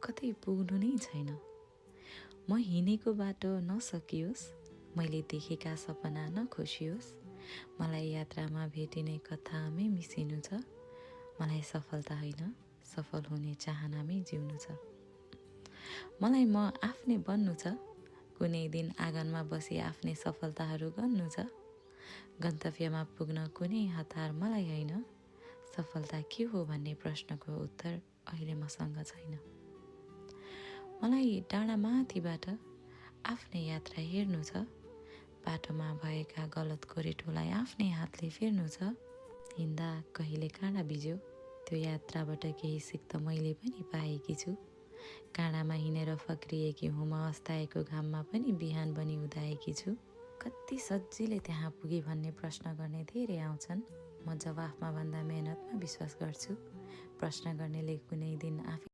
कतै पुग्नु नै छैन। म हिँडेको बाटो नसकियोस्, मैले देखेका सपना नखोसियोस्, मलाई यात्रामा भेटिने कथामै मिसिनु छ, मलाई सफलता होइन सफल हुने चाहनामै जिउनु छ। मलाई म आफ्नै बन्नु छ, कुनै दिन आँगनमा बसी आफ्नै सफलताहरू गर्नु छ। गन्तव्यमा पुग्न कुनै हतार मलाई होइन, सफलता के हो भन्ने प्रश्नको उत्तर अहिले मसँग छैन। मलाई डाँडा माथिबाट आफ्नै यात्रा हेर्नु छ, बाटोमा भएका गलत गोरेटोलाई आफ्नै हातले फेर्नु छ। हिँड्दा कहिले काँडा बिज्यो, त्यो यात्राबाट केही सिक त मैले पनि पाएकी छु। काँडामा हिँडेर फक्रिएकी हुँ म, अस्ताएको घाममा पनि बिहान बनी उदाएकी छु। कति सजिलै त्यहाँ पुगे भन्ने प्रश्न गर्ने धेरै आउँछन्। म जवाफमा भन्दा मेहनतमा विश्वास गर्छु। प्रश्न गर्नेले कुनै दिन